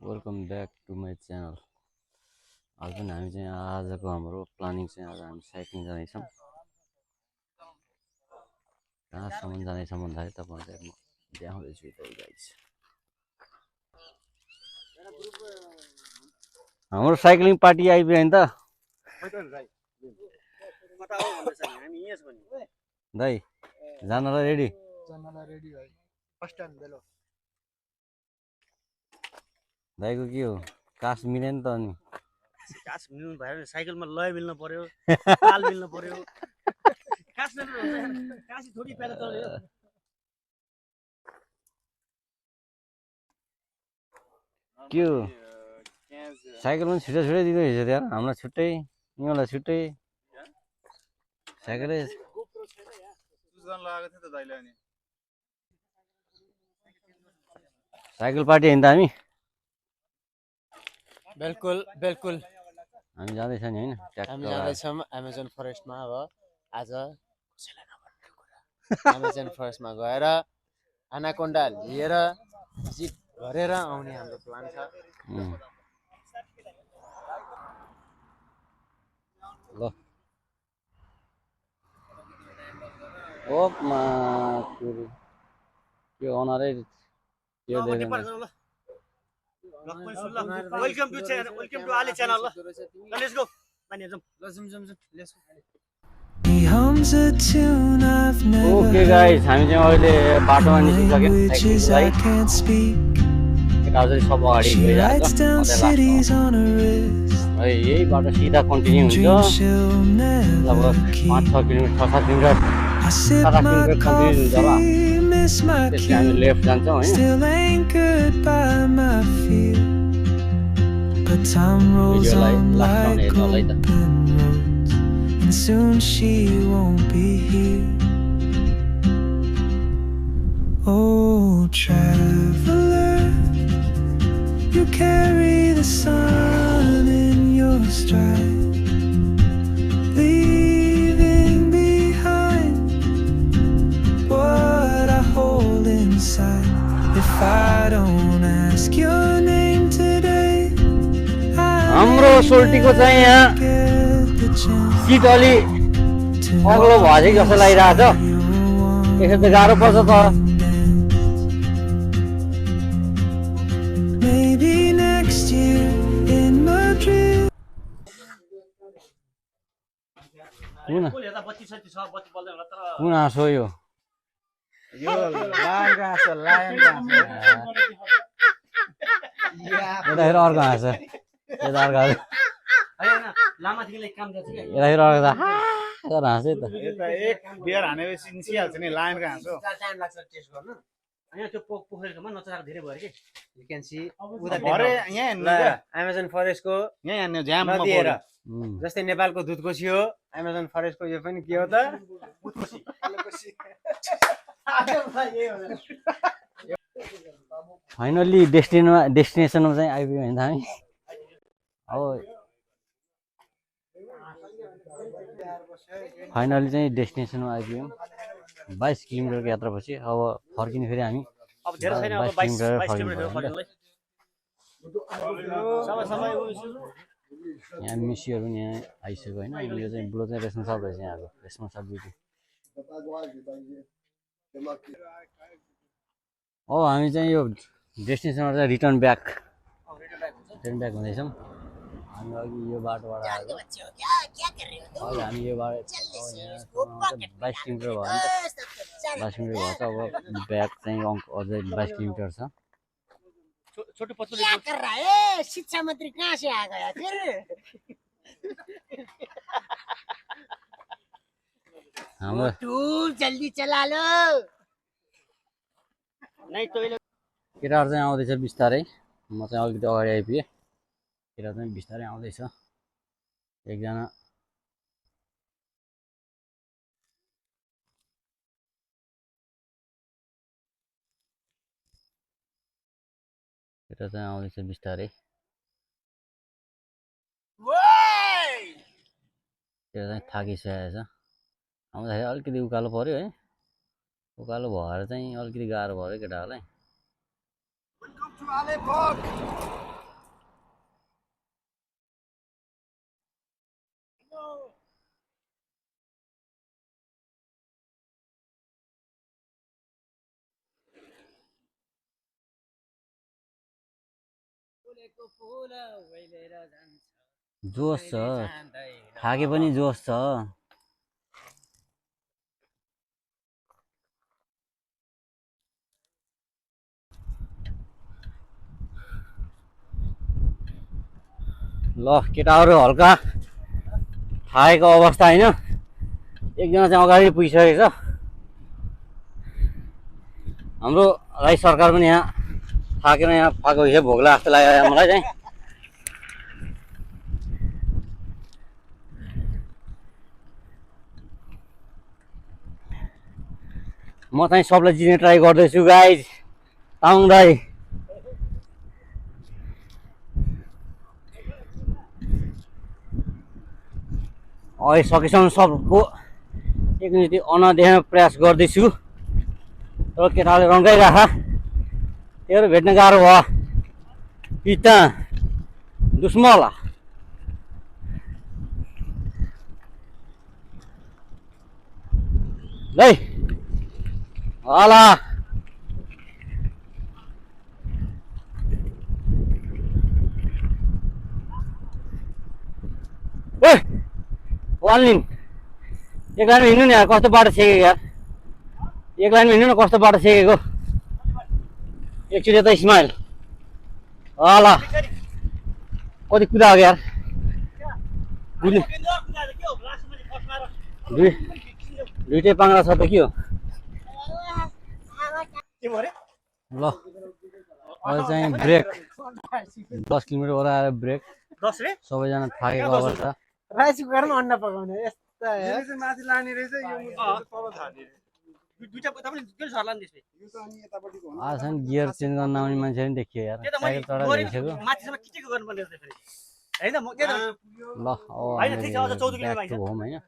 Welcome back to my channel. आज पनि हामी चाहिँ आजको हाम्रो प्लानिङ चाहिँ आज हामी साइक्लिङ जाँदैछौँ। कहाँसम्म जाँदैछौँ भन्दाखेरि तपाईँहरूलाई म देखाउँदैछु यता गाइस। हाम्रो साइक्लिङ पार्टी आइपुग्यो नि त दाइ, जानलाई रेडी? दाइको के हो, कास मिल्यो नि त? अनि कास मिल्नु भएन, साइकलमा लय मिल्नु पर्यो, ताल मिल्नु पर्यो। कास मिल्नु हुन्छ यार, कासी थोडी पैदा चल्यो। के हो, साइकल पनि छुट्टै छुट्टै दिँदो रहेछ यार। हामीलाई छुट्टै, यिनीहरूलाई छुट्टै साइकलै। साइकल पार्टी होइन त हामी? बिल्कुल बिल्कुल हामी जाँदैछ नि होइन? हामी जाँदैछौँ एमाजोन फरेस्टमा। अब आज एमाजोन फरेस्टमा गएर एनाकोन्डा लिएर जिप गरेर आउने हाम्रो प्लान छ। ल ओपमा के अनरै के दिदैन। Welcome to channel, welcome to आले च्यानल। ल लेट्स गो माने जम लेट्स गो। ओके गाइस, हामी चाहिँ अहिले बाटोमा निस्किसक्यौँ साइक्लिङको लागि। सब अगाडि गइरहेको छ है। यही बाटो सिधा कन्टिन्यू हुन्छ, लगभग 5-6 किलोमिटर 6-7 किलोमिटर 7-8 किलोमिटर कन्टिन्यू हुन्छ होला। त्यसपछि हामी लेफ्ट जान्छौँ होइन। भिडियोलाई लास्टमा हेर्नु होला है त। Soon she won't be here. Oh, traveler, you carry the sun in your stride, leaving behind what I hold inside. If I don't ask your name today, हाम्रो सोल्टीको चाहिँ यहाँ सिट अलि अग्लो भए जस्तो लागिरहेको छ। यसो त गाह्रो पर्छ त। कुन हाँसो यो? लायनको हाँसो, लायनको हाँसो। यताखेर अर्को हाँस, यता अर्को हाँस। लामा तिमीले काम गर्छ के? यताखेर अर्को त हाँसै त। एक बियर हानेपछि निस्किहाल्छ नि लायनको हाँसो। टाइम लाग्छ टेस्ट गर्न। हैन त्यो पोखरीमा नचराको धेरै भयो के? यु क्यान सी भरे यहाँ हेर्नु क्या, एमाजोन फरेस्टको यहाँ हेर्नु जाममा नदिएर पऱ्यो। जस्तै नेपालको दुधकोशी हो, एमाजोन फरेस्टको यो पनि के हो त? फाइनल्ली डेस्टिनेसनमा चाहिँ आइपुग्यो होइन हामी। अब फाइनली चाहिँ डेस्टिनेसनमा आइपुग्यौँ। 22 किलोमिटरको यात्रापछि अब फर्किने फेरि हामी अब धेरै छैन, अब 22 किलोमिटर फर्किनुलाई। यहाँ मिसीहरू पनि यहाँ आइसक्यो होइन। यो चाहिँ ब्लो चाहिँ रेस्पोन्सिबल रहेछ यहाँको रेस्पोन्सिबिलिटी। अब हामी चाहिँ यो डेस्टिनेसनबाट चाहिँ रिटर्न ब्याक हुँदैछौँ। हामी अघि यो बाटोबाट आएको, अहिले हामी यो बाटो 22 किलोमिटर भयो नि त। 22 किलोमिटर भयो त। अब ब्याक चाहिँ अझै 22 किलोमिटर छ। छोटो पतलू क्या कर रहा है? शिक्षा मंत्री कहाँ से आ गया फिर? हाम्रो जल्दी चला लो। नहीं तो केटाहरू चाहिँ आउँदैछ बिस्तारै। म चाहिँ अलिकति अगाडि आइपुगेँ। केटाहरू चाहिँ बिस्तारै आउँदैछ। एकजना केटा चाहिँ आउँदैछ बिस्तारै। केटा चाहिँ थाकिसकेको छ। आउँदाखेरि अलिकति उकालो पऱ्यो है। उकालो भएर चाहिँ अलिकति गाह्रो भयो केटाहरूलाई। जोस छ थाके पनि जोस छ ल केटाहरू हल्का थाकेको अवस्था होइन एकजना चाहिँ अगाडि पुगिसकेको छ हाम्रो राई सरकार पनि यहाँ थाकेर यहाँ पाएको यो भोग्ला जस्तो लाग्यो मलाई चाहिँ म चाहिँ सबलाई जित्ने ट्राई गर्दैछु गाइज तामाङ दाइ अहिले सकेसम्म सबको एकचोटि अनदेखिन प्रयास गर्दैछु तर केटाले रङ्गाइराख तेरो भेट्न गाह्रो भयो पिता दुश्मला ल होला ए वालिन एक लाइनमा हिँड्नु नि यार कस्तो बाटो छेकेको यार एक लाइनमा हिँड्नु न कस्तो बाटो छेकेको एकचोटि यता स्माइल होला कति कुदाएको यार दुइटै पाङ्रा छ त के हो ल अहिले चाहिँ ब्रेक 10 किलोमिटर वर आएर ब्रेक 10 रे सबैजना थाकेको अवस्था राइस कुकर मा अन्डा पकाउने यस्ता माथि लाने रहेछ यो तल झार्ने दुईटा तपाईले के सर्ला नि त्यसले यो त अनि यतापट्टिको हो आजसम्म गियर चेन्ज गर्न नआउने मान्छे पनि देखियो यार त्यो त मैले साइकल चढाएर हिँडिसक्यो माथिसम्म खिचेको गर्नुपर्ने रहेछ फेरि हैन म के त ल अब हैन, ठिक छ, अझ 14 किलोमिटर back to home हैन